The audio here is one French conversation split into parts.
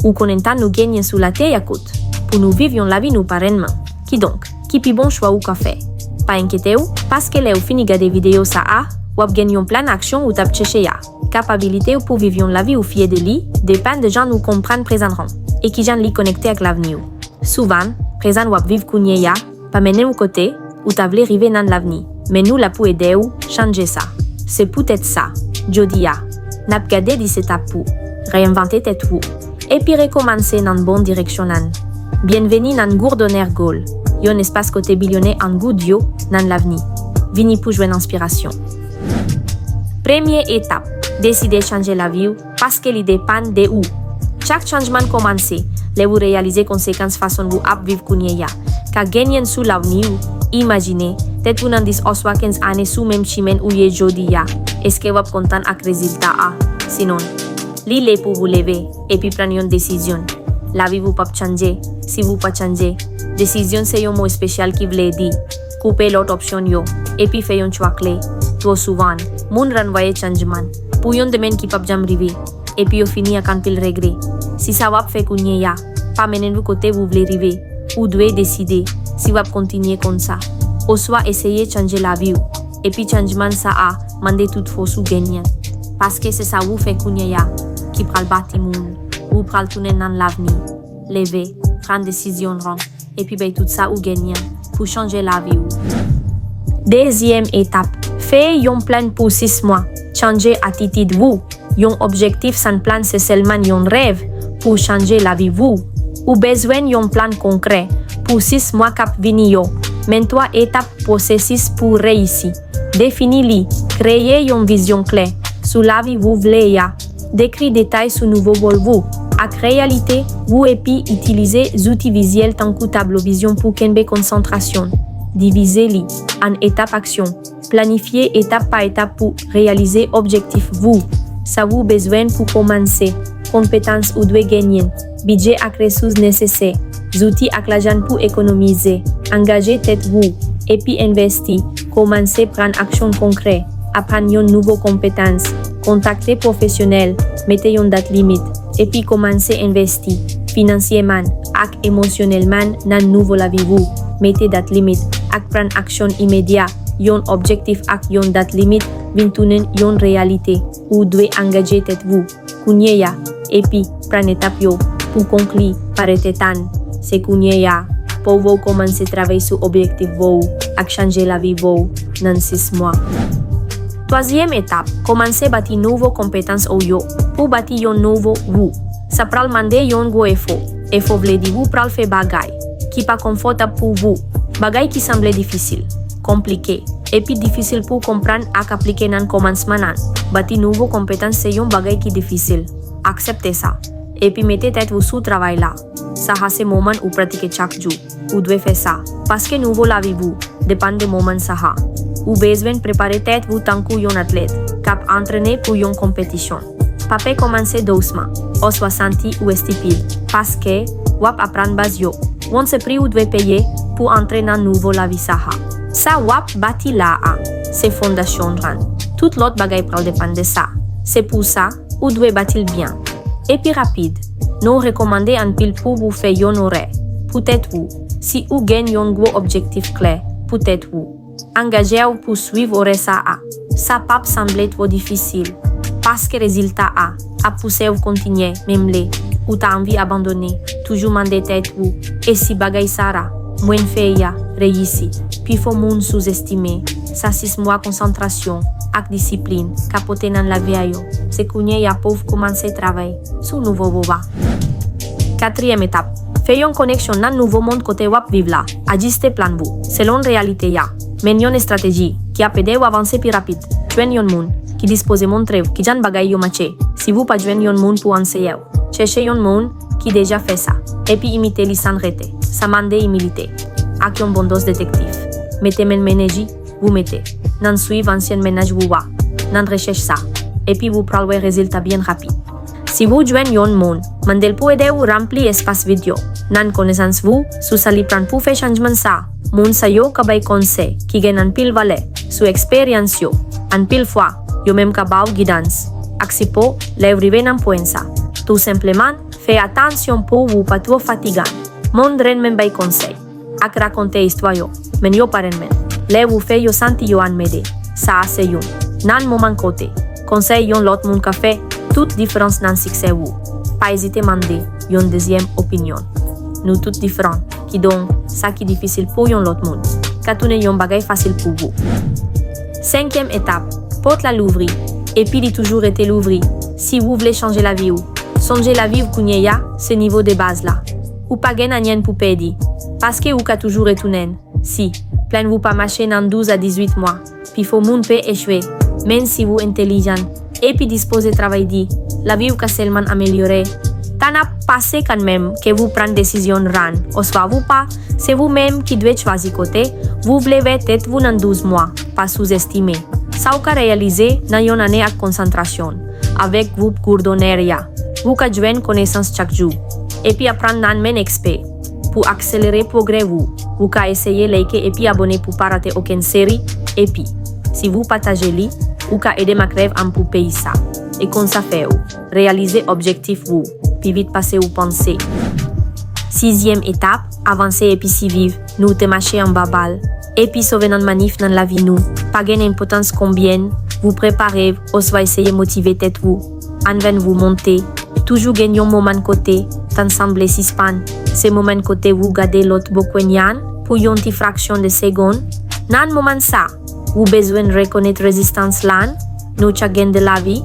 ou konenta nou genyen sou la te yakout, pou nou vivyon la vi nou parenman. Ki donk, ki pi bon chwa ou ka fe? Pa enkete ou, paske le ou fini gade video sa a, wap genyon plan aksyon ou tap cheche ya. Kapabilite ou pou vivyon la vi ou fiye de li, depan de jan ou kompran prezan ran, e ki jan li konekte ak lavni ou. Souvan, prezan wap viv kounye ya, pa menen ou kote, ou ta vle rive nan lavni, men nou la pou ede ou, chanje sa. Se pou tet sa, jodi ya. Nap gade di se tap pou, reinvente tet ou, e pi rekomanse nan bon direksyon nan. Bienveni nan Gourdoner Gol, yon espas kote bilyone an goud yo nan lavni. Vini pou jwen inspirasyon. Premier etap, deside chanje la vi ou, paske li depan de ou. Chak chanjman komanse, le ou realize konsekans fason ou ap viv kounye ya. Ka genyen sou lavni ou, imagine, tet ou nan dis oswa 15 ane sou mem chimen ou ye jodi ya. Eske wap kontan ak rezilta a? Sinon, li le pou vous leve, epi pran yon desisyon. La vi vous pap chanje, si vous pa chanje. Desisyon se yon mot spesyal ki vle di. Koupe lot opsyon yo, epi fe yon chwa kle. Tro souvan, moun ranvoye chanjman. Pou yon demen ki pap jam rive, epi yo fini akan pil regre. Si sa wap fe kounye ya, pa menen vous kote vous vle rive, ou dwe deside, si wap kontinye kon sa. Ou swa eseye chanje la vi ou, epi chanjman sa a, mande tout fos ou genyen. Paske se sa wou fe kounye ya, ki pral bati moun, ou pral tounen nan lavni. Leve, pran desisyon ran, epi bay tout sa ou genyen, pou chanje la vi ou. Dezyem etap, fe yon plan pou 6 mwa, chanje atitid wou. Yon objektif san plan se selman yon rev, pou chanje la vi wou. Ou bezwen yon plan konkre, pou 6 mwa kap vini yo. Men 3 etap prosesis pou reisi. Defini li, kreye yon vizyon kle, sou la vi wou vle ya. Dekri detay sou nouvo bol wou. Ak realite, wou epi itilize zouti vizyel tankou tablo vizyon pou kenbe konsentrasyon. Divize li, an etap aksyon. Planifiye etap pa etap pou realize objektif wou. Sa wou bezwen pou komanse. Kompetans ou dwe genyen. Budget ak resous nesese. Zouti ak lajan pou ekonomize. Engaje tet wou. Epi investi. Komanse pran aksyon konkre. Apran yon nouvo kompetans. Kontakte profesyonel. Mete yon dat limit. Epi komanse investi. Finansyeman ak emosyonelman nan nouvo la vi wou. Mete dat limit. Ak pran aksyon imedya. Yon objektif ak yon dat limit. Vintunen yon realite. Ou dwe engaje tet wou. Kounye ya. Epi pran etap yo. Pou konkli parete tan. Se kounye ya. Pou vou komanse travay sou objektif vou. Ak chanje la vi vou. Nan 6 mwa. Troasyem etap, komanse bati nouvo kompetans ou yo, pou bati yon nouvo wou. Sa pral mande yon go efo. Efo vle di wou pral fe bagay, ki pa konfortab pou wou. Bagay ki semble difisil, komplike, epi difisil pou kompran ak aplike nan komansmanan. Bati nouvo kompetans se yon bagay ki difisil. Aksepte sa, epi mete tet wou sou travay la. Sa ha se moman ou pratike chak jou. Ou dwe fe sa, paske nouvo la vi wou, depan de moman sa ha. Ou bezwen prepare tet wou tankou yon atlet, kap antrene pou yon kompetisyon. Pape komanse dousman, oswa santi ou estipil, paske wap apran baz yo. Won se pri ou dwe peye pou antre nan nouvo la vi sa ha. Sa wap bati la a, se fondasyon ran. Tout lot bagay pral depan de sa. Se pou sa, ou dwe batil bien. Epi rapide, nou rekomande an pil pou wou fe yon ore. Poutet wou, si ou gen yon gwo objektif kle, poutet wou. Engaje ou pou suiv ore sa a. Sa pap semble tro difisil. Paske rezilta a pousse ou kontinye, memle, ou ta anvi abandone, toujou mande tet ou, e si bagay sara, mwen fe ya, reyisi, pi fo moun souzestime, sa 6 mwa konsentrasyon, ak disiplin, kapote nan la via yo, se kounye ya pouf komanse travay, sou nouvo boba. 4e etap, fe yon koneksyon nan nouvo mond kote wap viv la, ajiste plan wou, selon realite ya, men yon estrategi, ki apede ou avanse pi rapid, jwen yon moun, ki dispose montrev ki jan bagay yo mache, si vous pa jwen yon moun pou anseyew. Cheche yon moun ki deja fe sa, epi imite li san rete, sa mande imilite, ak yon bondos detektif. Mete men meneji, vous mete, nan suiv ansyen menaj wou wa, nan rechech sa, epi vous pralwe rezultat bien rapide. Si vous jwen yon moun, mandel pou ede ou rempli espas video, nan konesans vous, sou sali pran pou fe chanjman sa, moun sa yo kabay konse, ki gen an pil vale, sou eksperyans yo, an pil fwa, yo mem kabaw gidans. Ak si po, le vrive nan poen sa. Tout simplement, Fais attention pour vous pas trop fatigant. Mon dren men bay conseil. Ak raconter histoire yo, men yo paren men. Le vous fait yo santi yo an mede. Ça ase yon. Nan moment côté. Conseil yon lot moun café, toute différence nan succès ou. Pas hésiter mande yon deuxième opinion. Nous toutes différents, qui donc, ça qui difficile pour yon lot moun. Katoune yon bagay facile pour vous. 5e étape, porte la l'ouvrir. Et puis il toujours été l'ouvrir. Si vous voulez changer la vie ou, songez la vivre kounye ya, ce niveau de base là. Ou pas gen anyen pour pedi. Parce que ou ka toujours retounen. Si, plein vous pas marcher nan 12 à 18 mois. Puis faut moun peut échouer. Même si vous intelligent. Et puis disposez travail dit. La vie ou ka seulement améliorer. T'en a passé quand même que vous prenez décision ran. Ou soit vous pas, c'est vous-même qui devez choisir côté. Vous voulez peut-être vous dans 12 mois. Pas sous-estimer. Ça ou ka réaliser dans yon année à concentration. Avec vous coordonner ya. Vous ka joindre connaissance chaque jour. Et puis apprendre nan men expert. Pour accélérer progrès vous ka essayer liker et puis abonner pour pas rater aucune série. Et puis, si vous partagez li, ou ka aider ma crève en pour payer ça. Et qu'on ça fait ou, réaliser objectif vous, puis vite passer ou penser. 6e étape, avancer et puis si vivre, nous te marcher en babal. Et puis sauver nan manif dans la vie nous. Pas gain importance combien, vous préparez, ou soit essayer motiver tête vous. Anven vous monter, toujours gagner un moment côté, t'ensemble sispan. Ce moment côté vous gardez l'autre bokwenyan, pour yon ti fraction de seconde. Nan moment ça, vous besoin de reconnaître résistance lan, nous chagen de la vie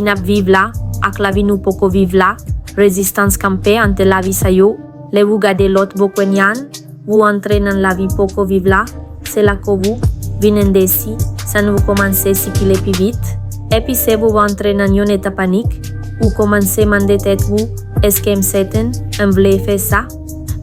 nap vive là, ak la vie nous poko vive là, résistance campé entre la vie sayo, le vous gardez l'autre bokwenyan, vous entrez dans la vie poko vive là, c'est là que vous, vinen desi, ça nous commencez si qu'il est plus vite, et puis c'est vous entrez dans yon état panique, ou commencez mander tête vous, est-ce que m'seten, m'vle fait ça?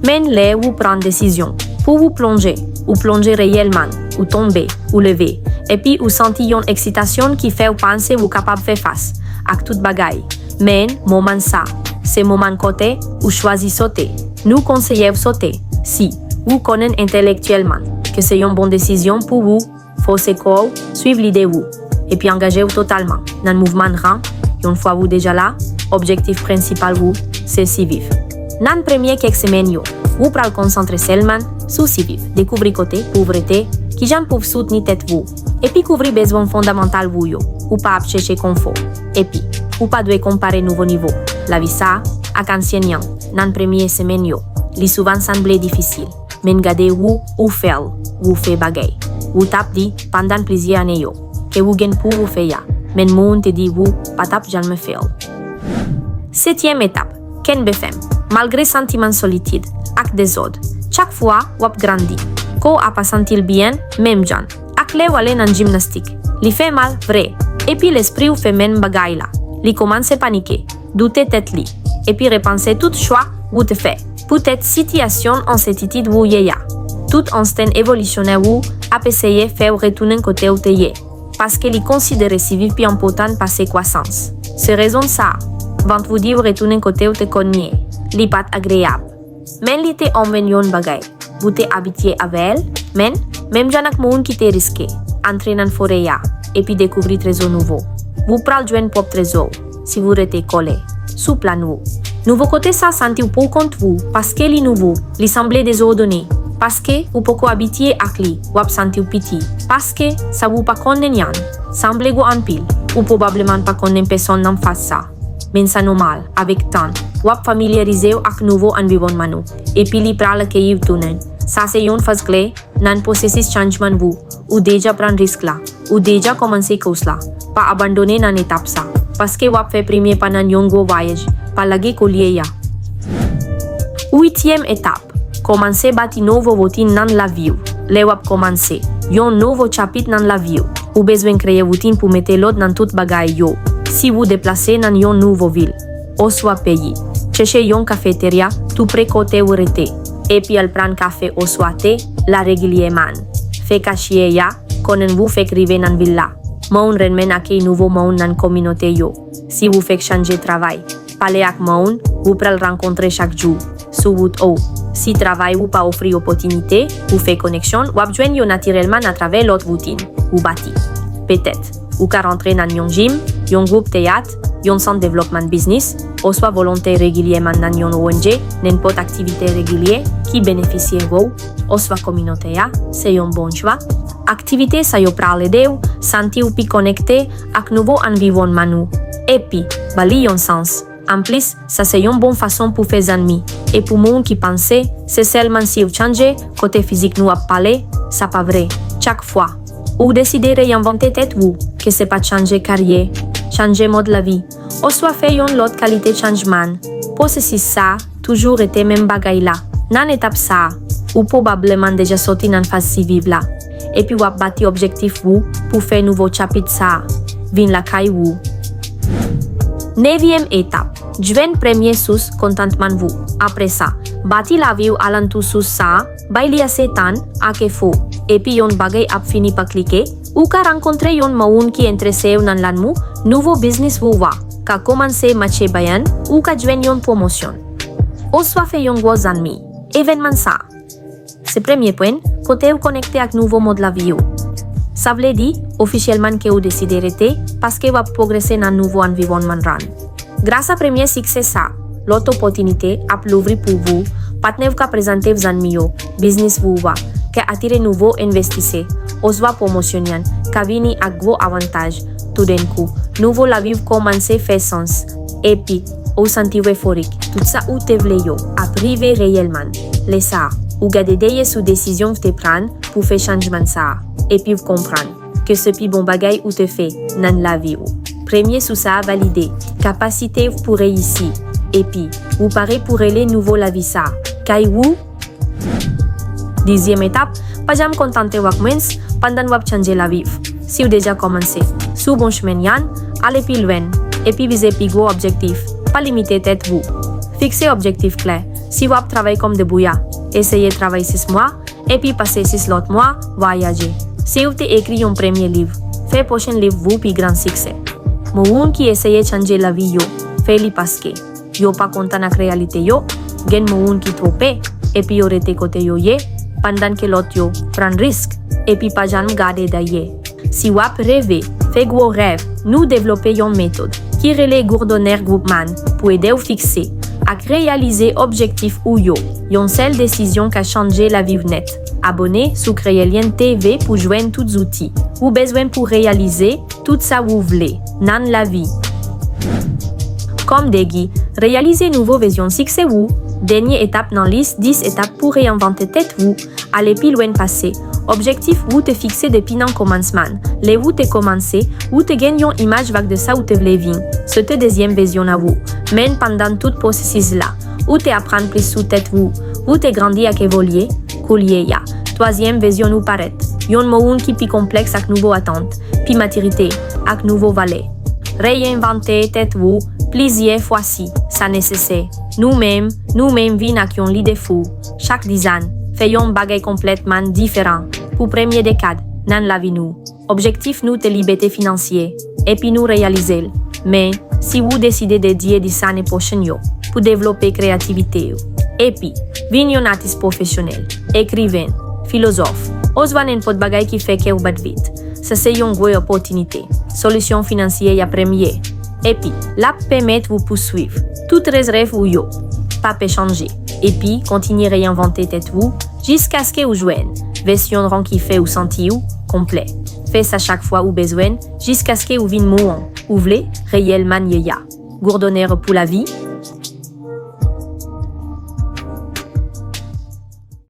Men le vous prendre décision, pour vous plonger, ou plonger réellement, ou tomber, ou lever, et puis ou sentir yon excitation qui fait ou penser vous capable faire face, ak tout bagay. Men, moment ça, c'est moment côté, ou choisi sauter. Nous conseillons sauter, si, vous connaissez intellectuellement, que c'est une bonne décision pour vous, faut se quoi, suivre l'idée vous, et puis engagez vous totalement, dans le mouvement rang, une fois vous déjà là, objectif principal vous, c'est si vivre. Nan premier quelques semaines yo, vous pral concentrer seulement sur si vivre, découvrir côté, pauvreté, qui j'en pour soutenir tête vous, et puis couvrir besoin fondamental vous yo, ou pas chercher confort, et puis, ou pas doit comparer nouveau niveau, la vie ça, ak ancien yan, nan premier semaine yo, li souvent semblé difficile, men gade ou fait bagay, ou tap di pendant plusieurs années yo, que vous gen pour vous faire ya, men moun te di vous, pas tap jamais faire. 7e étape, ken befem, malgré sentiment solitude, ak désordre, chaque fois wap grandi, ko a pas sentir bien, même jan, ak le wale nan gymnastique, li fait mal, vrai, et puis l'esprit ou fait men bagay la, li commence paniquer, douter tête li, et puis repenser tout choix ou te fait, peut-être situation en certitude ou yeya, tout instinct évolutionnaire ou a essayé faire retourner côté ou te ye, parce que li considère si vivre plus important par ses croissances. C'est raison ça, vant vous dire retourner côté ou te connaît, li pas agréable. Men li te enven yon bagay, vous te habitué avec elle, men, même janak moun qui te risqué, entrer dans forêt ya, et puis découvrir trésor nouveau. Vous pral joindre propre trésor, si vous restez collé, sous plan vous. Nouveau côté ça senti ou pour contre vous, parce que li nouveau, li semblait désordonné, parce que ou poko habitué ak li, ou ap senti ou piti, parce que ça vous pas connaît nyan, semblait go en pile, ou probablement pas connaît personne n'en face ça. Men ça normal, avec temps, ou ap familiarisé ak nouveau environnement nou, et puis li pral accueillir tounen. Ça c'est yon phase clé, nan processus changement vous, ou déjà prendre risque là, ou déjà commencer course là, pas abandonner nan étape ça, parce que ou ap fait premier pendant yon go voyage, pas lagi collier ya. 8e étape, commencer bâti nouveau routine nan la vie, le ou ap commencer, yon nouveau chapitre nan la vie, ou besoin créer routine pour mettre l'autre dans tout bagay yo. Si vous déplacez dans une nouvelle ville, ou soit pays, cherchez une cafétéria tout près côté où rete, et puis elle prend café ou soit thé, la régulièrement. Fait cachier ya, konen vous fait rive dans villa. Moun renmen accueille nouveau moun dans communauté yo. Si vous faites changer travail, parler avec moun, vous pral rencontrer chaque jour. Sous votre eau. Si travail vous pas offrir opportunité, vous fait connexion, ou joindre yo naturellement à travers l'autre routine, ou bâti. Peut-être. Ou ka rentrer dans yon gym, yon groupe théâtre, yon centre développement business, ou soit volontaire régulièrement dans yon ONG, n'importe activité régulière qui bénéficie vous, ou soit communauté, c'est un bon choix. Activité ça yo pral aider ou sentir ou pi connecté avec nouveau environnement nou. Et puis, bali yon sens. En plus, ça c'est une bonne façon pour faire amis. Et pour moun qui pense, c'est seulement si vous changez, côté physique nous a parlé, ça pas vrai. Chaque fois, ou décidez de réinventer tête vous, que c'est pas changer carrière, changer mode de la vie, ou soit faire une l'autre qualité changement. Processus ça, toujours été même bagay là. Nan étape ça, ou probablement déjà sorti dans phase si vive là. Et puis wap bâti objectif vous, pour faire nouveau chapitre ça. Vin la kay vous. 9e étape. Jwen premier sous contentement vous. Après ça, bâti la vie ou alentou sous ça, baili assez tan, ake faux. Et puis yon bagay ap fini pa cliquer, ou ka rencontrer yon maoun qui intéressé ou nan lan mou, nouveau business vous va, ka commencer matché bayan, ou ka jwen yon promotion. Ou soit fait yon gros amis. Événement ça. C'est premier point, côté ou connecté avec nouveau mode la vie ou. Ça veut dire, officiellement que ou décide d'arrêter, parce que va progresser dans nouveau environnement run. Grâce à premier succès ça, l'autre opportunité a l'ouvrir pour vous, partenaire ka présenter vos amis yo, business vous va, que attirer nouveau investisseurs, oswa promotionner, ka vini ak gros avantage, tout d'un coup, nouveau la vie commence faire sens, et puis, ou sentir euphorique, tout ça ou te vle yo, a privé réellement, les ça, ou gade deye sous décision te prendre pour faire changement ça, et puis vous comprendre que ce pi bon bagay ou te fait nan la vie ou. Premier sous ça validé, capacité pour réussir, et puis, ou paré pour aller nouveau la vie ça, kay ou. 10e étape, pas jamais contenter wak mens pendant wap changer la vie. Si vous déjà commencé, sous bon chemin yan, allez plus loin, et puis viser plus gros objectif, pas limiter tête vous. Fixez objectif clair. Si vous travaillez comme de bouya, essayez de travailler 6 mois, et puis passer 6 autres mois, voyager. Si vous avez écrit un premier livre, faites prochain livre vous puis grand succès. Moun qui essaye de changer la vie yo, fait-li parce que yo pas content avec la réalité yo, gen moun qui trope, et puis yo rete côté yo ye, pendant que l'autre yo prend risque, et puis pas jamais garder d'ailleurs. Si wap rêve, fait gros rêve, nous développer une méthode qui relève Gourdonner Groupman pour aider ou fixer, à réaliser objectif ou yo, yon seule décision qui a changé la vie nette. Abonnez sous Créelien TV pour joindre tous les outils. Ou besoin pour réaliser tout ça vous voulez, nan la vie. Comme Degui, réaliser nouveau vision succès ou, dernière étape dans liste 10 étapes pour réinventer tête vous, aller plus loin passé. Objectif vous te fixer depuis non commencement. Les vous te commencé, ou te gagne une image vague de ça ou te vle vin. C'était deuxième vision à vous. Mais pendant tout processus là, ou te apprendre plus sous tête vous te grandi à évoluer, coulier ya. Troisième vision nous paraît. Yon moun qui pi complexe avec nouveau attente, pi maturité, avec nouveau valet. Réinventer tête vous, plaisir fois-ci, ça nécessaire. Nous-mêmes vin avec yon l'idée fou. Chaque 10 ans, fait yon bagay complètement différent. Pour premier décade, nan la vie nous. Objectif nous te liberté financière, et puis nous réaliser. Mais, si vous décidez de dédier 10 années prochaines yo, pour développer créativité yo. Et puis, vin yon artiste professionnel, écrivain, philosophe, oswa n'importe bagay qui fait que ou bat vite. Ça c'est une grosse opportunité. Solution financière ya premier. Et puis, la permet vous poursuivre. Tout rêve ou yo. Pas peut changer. Et puis, continuez à réinventer tête vous, jusqu'à ce que vous joignez. Version rang qui fait ou senti ou, complet. Faites ça chaque fois ou besoin, jusqu'à ce que vous vin mouan. Ou vle, réellement ya. Gourdonner pour la vie,